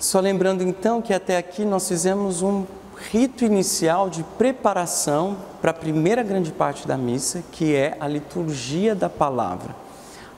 Só lembrando então que até aqui nós fizemos um rito inicial de preparação para a primeira grande parte da missa, que é a liturgia da palavra.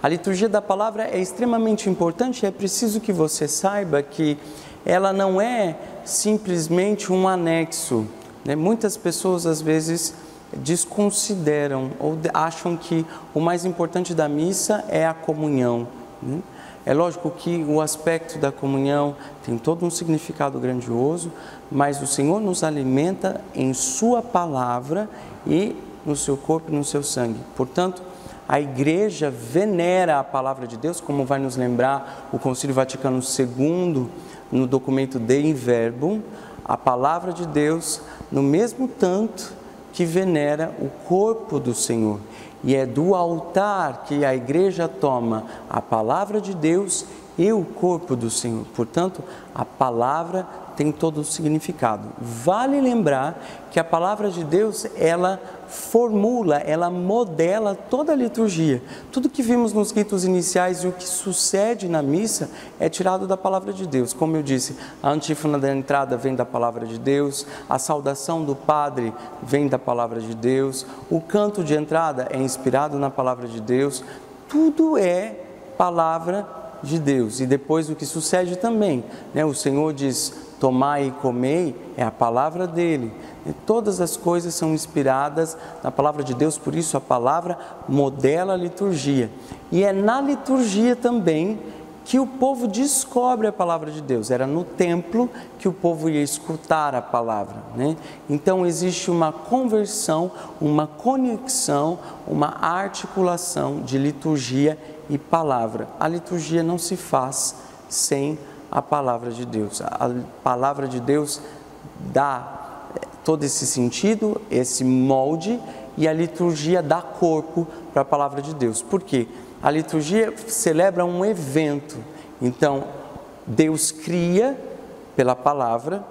A liturgia da palavra é extremamente importante e é preciso que você saiba que ela não é simplesmente um anexo, né? Muitas pessoas às vezes desconsideram ou acham que o mais importante da missa é a comunhão, né? É lógico que o aspecto da comunhão tem todo um significado grandioso, mas o Senhor nos alimenta em Sua palavra e no seu corpo e no seu sangue. Portanto, a Igreja venera a palavra de Deus, como vai nos lembrar o Concílio Vaticano II, no documento Dei Verbum, a palavra de Deus, no mesmo tanto que venera o corpo do Senhor. E é do altar que a Igreja toma a palavra de Deus e o corpo do Senhor. Portanto, a palavra tem todo o significado. Vale lembrar que a palavra de Deus, ela formula, ela modela toda a liturgia. Tudo que vimos nos ritos iniciais e o que sucede na missa é tirado da palavra de Deus. Como eu disse, a antífona da entrada vem da palavra de Deus, a saudação do padre vem da palavra de Deus, o canto de entrada é inspirado na palavra de Deus. Tudo é palavra de Deus. E depois o que sucede também, né? O Senhor diz: tomai e comei, é a palavra dele. E todas as coisas são inspiradas na palavra de Deus, por isso a palavra modela a liturgia. E é na liturgia também que o povo descobre a palavra de Deus. Era no templo que o povo ia escutar a palavra, né? Então existe uma conversão, uma conexão, uma articulação de liturgia e palavra. A liturgia não se faz sem a palavra de Deus. A palavra de Deus dá todo esse sentido, esse molde, e a liturgia dá corpo para a palavra de Deus. Por quê? A liturgia celebra um evento. Então, Deus cria pela palavra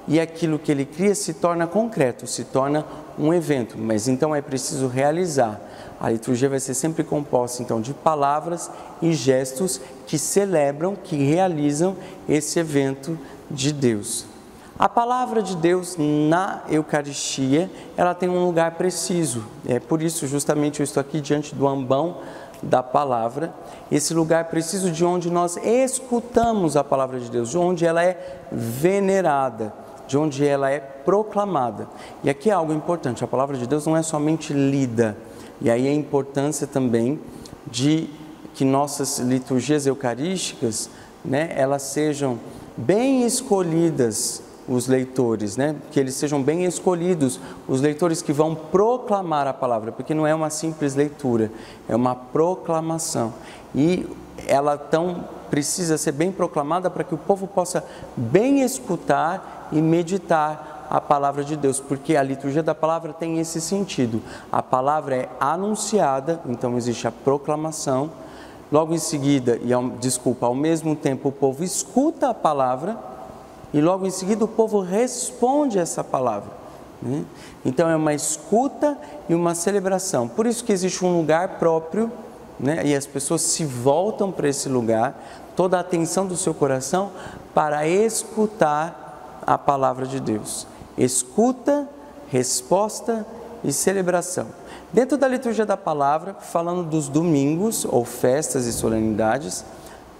e aquilo que Ele cria se torna concreto, se torna um evento. Mas então é preciso realizar. A liturgia vai ser sempre composta então de palavras e gestos que celebram, que realizam esse evento de Deus. A palavra de Deus na Eucaristia, ela tem um lugar preciso. É por isso justamente eu estou aqui diante do ambão da palavra, esse lugar preciso de onde nós escutamos a palavra de Deus, de onde ela é venerada, de onde ela é proclamada. E aqui é algo importante, a palavra de Deus não é somente lida, e aí a importância também de que nossas liturgias eucarísticas, né, elas sejam bem escolhidas, os leitores, né? Que eles sejam bem escolhidos, os leitores que vão proclamar a palavra, porque não é uma simples leitura, é uma proclamação. E ela precisa ser bem proclamada para que o povo possa bem escutar e meditar a palavra de Deus, porque a liturgia da palavra tem esse sentido. A palavra é anunciada, então existe a proclamação, logo em seguida, ao mesmo tempo o povo escuta a palavra, e logo em seguida o povo responde a essa palavra, né? Então é uma escuta e uma celebração. Por isso que existe um lugar próprio, né? E as pessoas se voltam para esse lugar, toda a atenção do seu coração para escutar a palavra de Deus. Escuta, resposta e celebração. Dentro da liturgia da palavra, falando dos domingos ou festas e solenidades,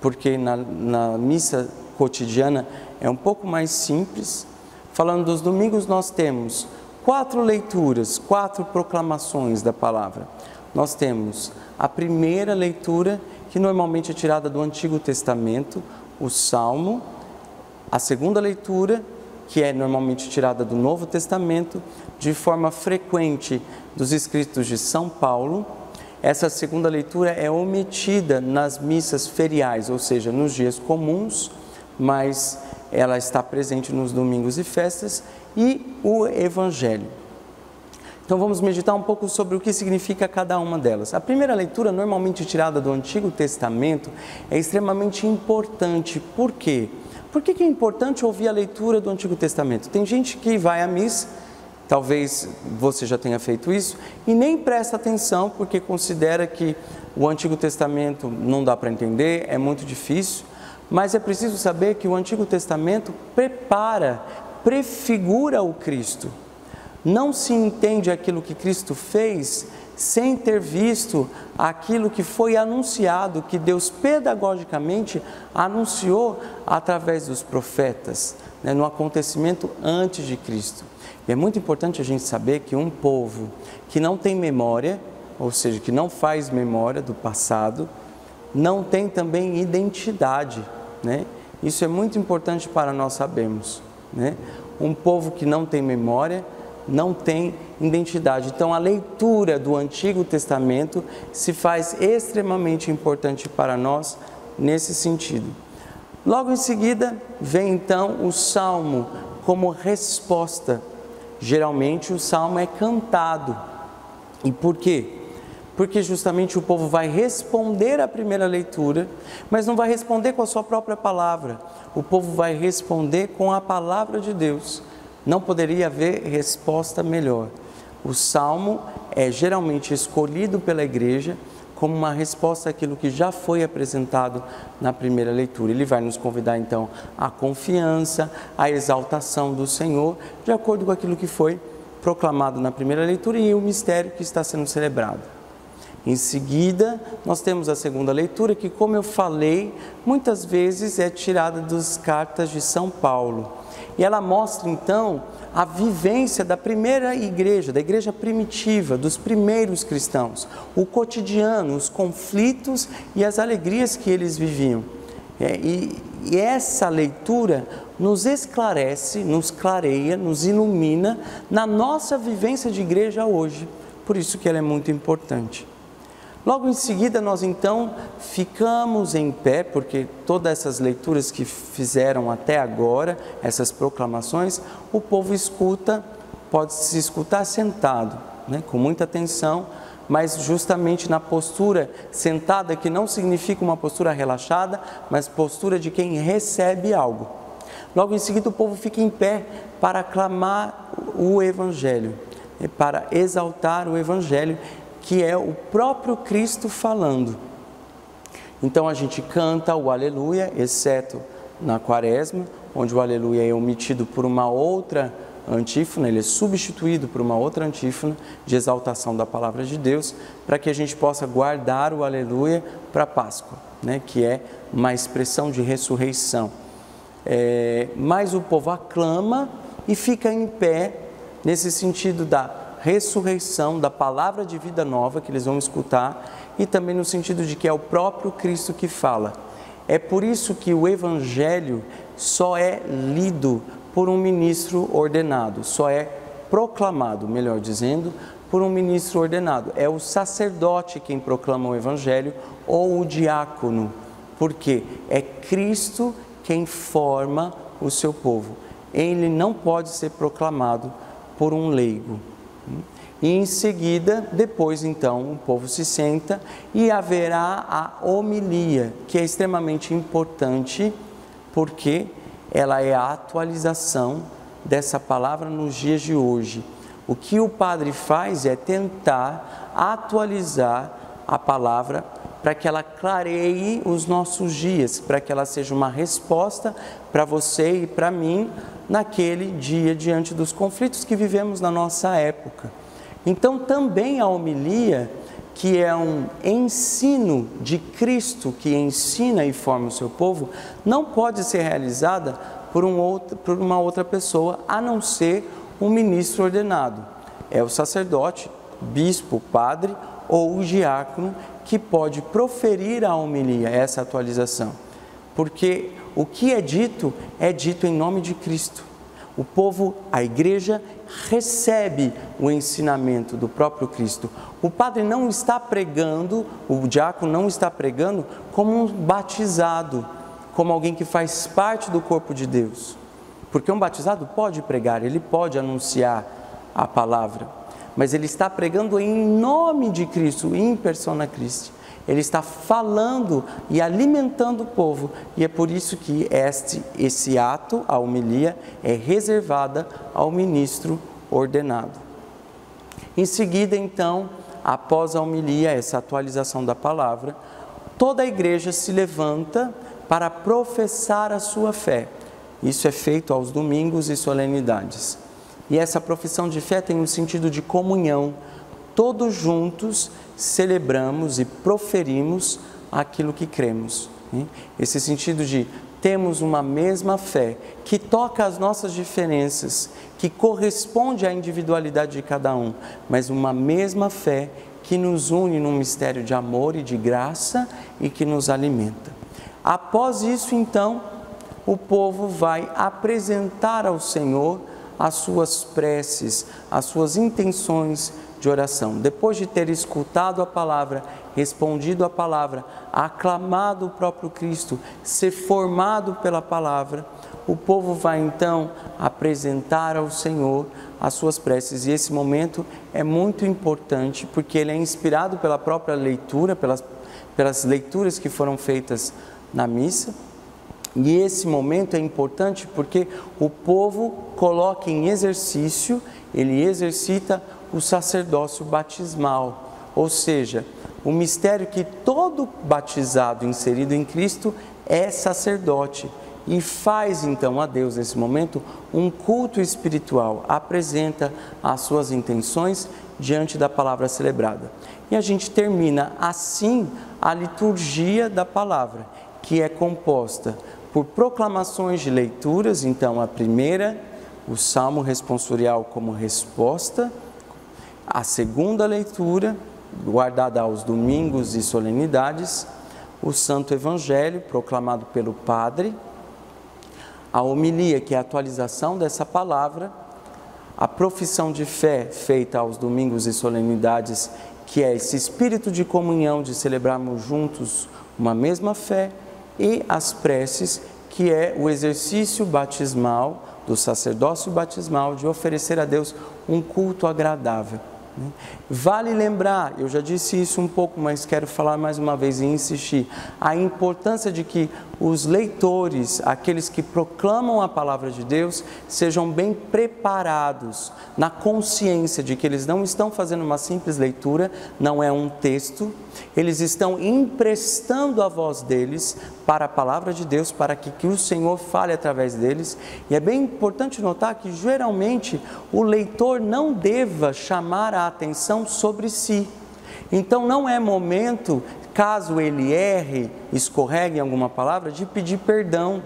porque na missa cotidiana é um pouco mais simples. Falando dos domingos, nós temos 4 leituras, 4 proclamações da palavra. Nós temos a primeira leitura, que normalmente é tirada do Antigo Testamento, o Salmo. A segunda leitura, que é normalmente tirada do Novo Testamento, de forma frequente dos escritos de São Paulo. Essa segunda leitura é omitida nas missas feriais, ou seja, nos dias comuns, mas ela está presente nos domingos e festas, e o Evangelho. Então vamos meditar um pouco sobre o que significa cada uma delas. A primeira leitura, normalmente tirada do Antigo Testamento, é extremamente importante. Por quê? Por que é importante ouvir a leitura do Antigo Testamento? Tem gente que vai à missa, talvez você já tenha feito isso, e nem presta atenção porque considera que o Antigo Testamento não dá para entender, é muito difícil. Mas é preciso saber que o Antigo Testamento prefigura o Cristo. Não se entende aquilo que Cristo fez sem ter visto aquilo que foi anunciado, que Deus pedagogicamente anunciou através dos profetas, no acontecimento antes de Cristo. E é muito importante a gente saber que um povo que não tem memória, ou seja, que não faz memória do passado, não tem também identidade, Isso é muito importante para nós sabermos, Um povo que não tem memória, não tem identidade. Então, a leitura do Antigo Testamento se faz extremamente importante para nós nesse sentido. Logo em seguida, vem então o Salmo como resposta. Geralmente, o Salmo é cantado. E por quê? Porque justamente o povo vai responder à primeira leitura, mas não vai responder com a sua própria palavra. O povo vai responder com a palavra de Deus. Não poderia haver resposta melhor. O Salmo é geralmente escolhido pela igreja como uma resposta àquilo que já foi apresentado na primeira leitura. Ele vai nos convidar então à confiança, à exaltação do Senhor, de acordo com aquilo que foi proclamado na primeira leitura e o mistério que está sendo celebrado. Em seguida, nós temos a segunda leitura que, como eu falei, muitas vezes é tirada das cartas de São Paulo. E ela mostra, então, a vivência da primeira igreja, da igreja primitiva, dos primeiros cristãos, o cotidiano, os conflitos e as alegrias que eles viviam. E essa leitura nos esclarece, nos clareia, nos ilumina na nossa vivência de igreja hoje. Por isso que ela é muito importante. Logo em seguida, nós então ficamos em pé, porque todas essas leituras que fizeram até agora, essas proclamações, o povo escuta, pode se escutar sentado, com muita atenção, mas justamente na postura sentada, que não significa uma postura relaxada, mas postura de quem recebe algo. Logo em seguida, o povo fica em pé para aclamar o Evangelho, para exaltar o Evangelho, que é o próprio Cristo falando. Então a gente canta o Aleluia, exceto na Quaresma, onde o Aleluia é omitido por uma outra antífona, ele é substituído por uma outra antífona de exaltação da Palavra de Deus, para que a gente possa guardar o Aleluia para a Páscoa, que é uma expressão de ressurreição. Mas o povo aclama e fica em pé nesse sentido da ressurreição, da palavra de vida nova que eles vão escutar, e também no sentido de que é o próprio Cristo que fala. É por isso que o Evangelho só é lido por um ministro ordenado, só é proclamado, melhor dizendo, por um ministro ordenado. É o sacerdote quem proclama o Evangelho ou o diácono, porque é Cristo quem forma o seu povo. Ele não pode ser proclamado por um leigo. E em seguida, depois então, o povo se senta e haverá a homilia, que é extremamente importante, porque ela é a atualização dessa palavra nos dias de hoje. O que o padre faz é tentar atualizar a palavra para que ela clareie os nossos dias, para que ela seja uma resposta para você e para mim naquele dia diante dos conflitos que vivemos na nossa época. Então também a homilia, que é um ensino de Cristo que ensina e forma o seu povo, não pode ser realizada por uma outra pessoa, a não ser um ministro ordenado. É o sacerdote, bispo, padre ou o diácono que pode proferir a homilia, essa atualização. Porque o que é dito em nome de Cristo. O povo, a igreja, recebe o ensinamento do próprio Cristo. O padre não está pregando, o diácono não está pregando como um batizado, como alguém que faz parte do corpo de Deus. Porque um batizado pode pregar, ele pode anunciar a palavra, mas ele está pregando em nome de Cristo, in persona Christi. Ele está falando e alimentando o povo, e é por isso que esse ato, a homilia, é reservada ao ministro ordenado. Em seguida, então, após a homilia, essa atualização da palavra, toda a igreja se levanta para professar a sua fé. Isso é feito aos domingos e solenidades. E essa profissão de fé tem um sentido de comunhão. Todos juntos celebramos e proferimos aquilo que cremos. Esse sentido de temos uma mesma fé, que toca as nossas diferenças, que corresponde à individualidade de cada um, mas uma mesma fé que nos une num mistério de amor e de graça e que nos alimenta. Após isso, então, o povo vai apresentar ao Senhor as suas preces, as suas intenções de oração. Depois de ter escutado a palavra, respondido a palavra, aclamado o próprio Cristo, ser formado pela palavra, o povo vai então apresentar ao Senhor as suas preces. E esse momento é muito importante porque ele é inspirado pela própria leitura, pelas leituras que foram feitas na missa. E esse momento é importante porque o povo coloca em exercício, ele exercita o sacerdócio batismal, ou seja, o mistério que todo batizado inserido em Cristo é sacerdote e faz então a Deus nesse momento um culto espiritual, apresenta as suas intenções diante da palavra celebrada. E a gente termina assim a liturgia da palavra, que é composta por proclamações de leituras. Então a primeira, o Salmo responsorial como resposta, a segunda leitura, guardada aos domingos e solenidades, o Santo Evangelho, proclamado pelo Padre, a homilia, que é a atualização dessa palavra, a profissão de fé feita aos domingos e solenidades, que é esse espírito de comunhão, de celebrarmos juntos uma mesma fé, e as preces, que é o exercício batismal, do sacerdócio batismal, de oferecer a Deus um culto agradável. Vale lembrar, eu já disse isso um pouco, mas quero falar mais uma vez e insistir, a importância de que os leitores, aqueles que proclamam a palavra de Deus, sejam bem preparados, na consciência de que eles não estão fazendo uma simples leitura, não é um texto, eles estão emprestando a voz deles para a palavra de Deus, para que o Senhor fale através deles. E é bem importante notar que geralmente o leitor não deva chamar a atenção sobre si. Então não é momento, caso ele erre, escorregue em alguma palavra, de pedir perdão,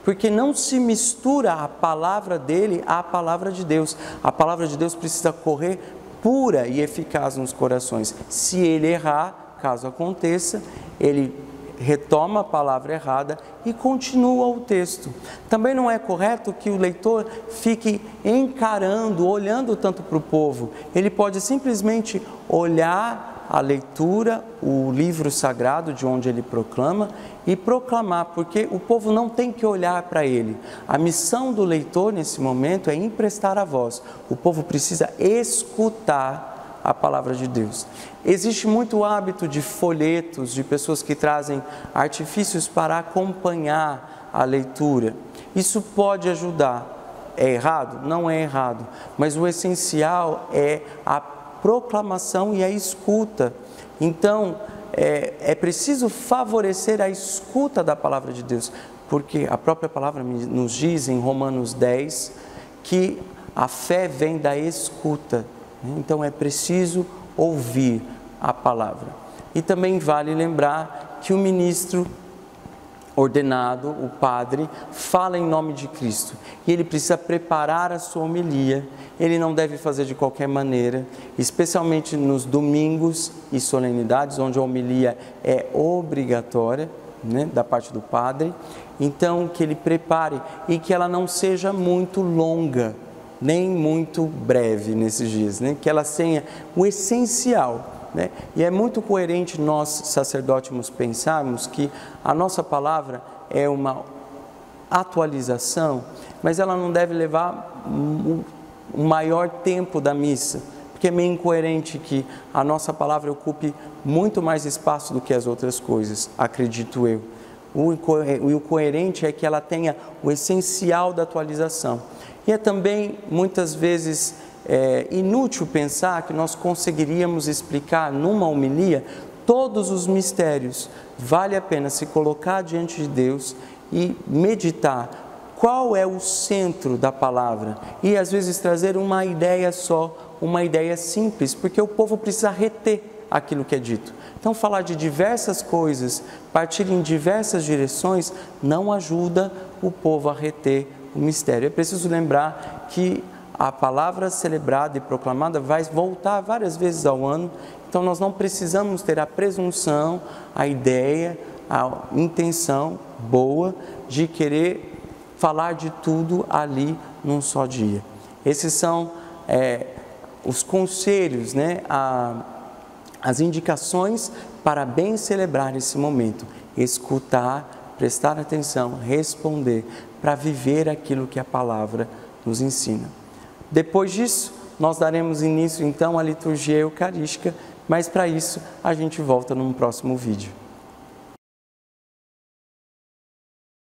porque não se mistura a palavra dele à palavra de Deus. A palavra de Deus precisa correr pura e eficaz nos corações. Se ele errar, caso aconteça, ele retoma a palavra errada e continua o texto. Também não é correto que o leitor fique encarando, olhando tanto para o povo. Ele pode simplesmente olhar a leitura, o livro sagrado de onde ele proclama e proclamar, porque o povo não tem que olhar para ele. A missão do leitor nesse momento é emprestar a voz. O povo precisa escutar a palavra de Deus. Existe muito hábito de folhetos, de pessoas que trazem artifícios para acompanhar a leitura. Isso pode ajudar. É errado? Não é errado. Mas o essencial é a proclamação e a escuta. Então, é preciso favorecer a escuta da palavra de Deus, porque a própria palavra nos diz em Romanos 10 que a fé vem da escuta. Então é preciso ouvir a palavra. E também vale lembrar que o ministro ordenado, o padre, fala em nome de Cristo. E ele precisa preparar a sua homilia. Ele não deve fazer de qualquer maneira, especialmente nos domingos e solenidades, onde a homilia é obrigatória, da parte do padre. Então que ele prepare e que ela não seja muito longa, nem muito breve nesses dias, que ela tenha o essencial. E é muito coerente nós, sacerdotes, pensarmos que a nossa palavra é uma atualização, mas ela não deve levar o maior tempo da missa, porque é meio incoerente que a nossa palavra ocupe muito mais espaço do que as outras coisas, acredito eu. O coerente é que ela tenha o essencial da atualização. E é também, muitas vezes, inútil pensar que nós conseguiríamos explicar numa homilia todos os mistérios, vale a pena se colocar diante de Deus e meditar qual é o centro da palavra e às vezes trazer uma ideia só, uma ideia simples, porque o povo precisa reter aquilo que é dito. Então, falar de diversas coisas, partir em diversas direções, não ajuda o povo a reter o mistério. É preciso lembrar que a palavra celebrada e proclamada vai voltar várias vezes ao ano, então nós não precisamos ter a presunção, a ideia, a intenção boa de querer falar de tudo ali num só dia. Esses são os conselhos, né? As indicações para bem celebrar esse momento. Escutar, prestar atenção, responder, para viver aquilo que a palavra nos ensina. Depois disso, nós daremos início então à liturgia eucarística, mas para isso a gente volta num próximo vídeo.